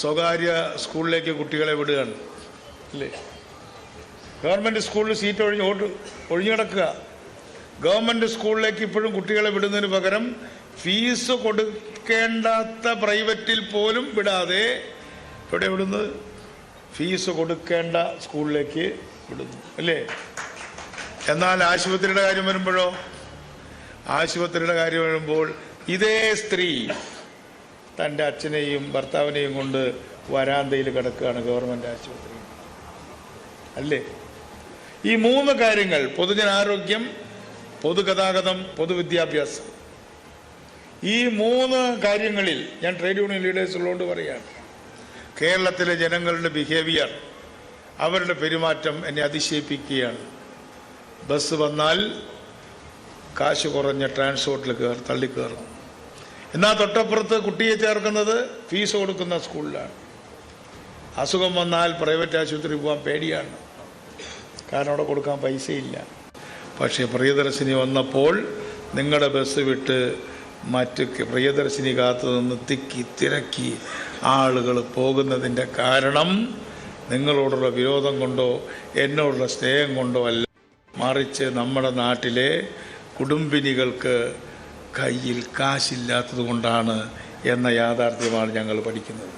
സ്വകാര്യ സ്കൂളിലേക്ക് കുട്ടികളെ വിടുകയാണ് അല്ലേ? ഗവൺമെൻറ് സ്കൂളിൽ സീറ്റ് ഒഴിഞ്ഞു കിടക്കുക. ഗവൺമെൻറ് സ്കൂളിലേക്ക് ഇപ്പോഴും കുട്ടികളെ വിടുന്നതിന് പകരം ഫീസ് കൊടുക്കേണ്ടാത്ത പ്രൈവറ്റിൽ പോലും വിടാതെ ഇവിടെ വിടുന്നത് ഫീസ് കൊടുക്കേണ്ട സ്കൂളിലേക്ക് വിടുന്നു അല്ലേ? എന്നാൽ ആശുപത്രിയുടെ കാര്യം വരുമ്പോഴോ? ആശുപത്രിയുടെ കാര്യം വരുമ്പോൾ ഇതേ സ്ത്രീ തൻ്റെ അച്ഛനെയും ഭർത്താവിനെയും കൊണ്ട് വരാന്തയിൽ കിടക്കുകയാണ് ഗവൺമെൻറ് ആശുപത്രി അല്ലേ? ഈ മൂന്ന് കാര്യങ്ങൾ, പൊതുജനാരോഗ്യം, പൊതുഗതാഗതം, പൊതുവിദ്യാഭ്യാസം, ഈ മൂന്ന് കാര്യങ്ങളിൽ ഞാൻ ട്രേഡ് യൂണിയൻ ലീഡേഴ്സ് ഉള്ളതുകൊണ്ട് പറയുകയാണ്, കേരളത്തിലെ ജനങ്ങളുടെ ബിഹേവിയർ, അവരുടെ പെരുമാറ്റം എന്നെ അതിശയിപ്പിക്കുകയാണ്. ബസ് വന്നാൽ കാശ് കുറഞ്ഞ ട്രാൻസ്പോർട്ടിൽ തള്ളിക്കയറും. എന്നാൽ തൊട്ടപ്പുറത്ത് കുട്ടിയെ ചേർക്കുന്നത് ഫീസ് കൊടുക്കുന്ന സ്കൂളിലാണ്. അസുഖം വന്നാൽ പ്രൈവറ്റ് ആശുപത്രി പോകാൻ പേടിയാണ്, കാരണം അവിടെ കൊടുക്കാൻ പൈസയില്ല. പക്ഷേ പ്രിയദർശിനി വന്നപ്പോൾ നിങ്ങളുടെ ബസ് വിട്ട് മറ്റ് പ്രിയദർശിനി കാത്തു നിന്ന് തിരക്കി ആളുകൾ പോകുന്നതിൻ്റെ കാരണം നിങ്ങളോടുള്ള വിരോധം കൊണ്ടോ എന്നോടുള്ള സ്നേഹം കൊണ്ടോ അല്ല, മറിച്ച് നമ്മുടെ നാട്ടിലെ കുടുംബിനികൾക്ക് കയ്യിൽ കാശില്ലാത്തത് കൊണ്ടാണ് എന്ന യാഥാർത്ഥ്യമാണ് ഞങ്ങൾ പഠിക്കുന്നത്.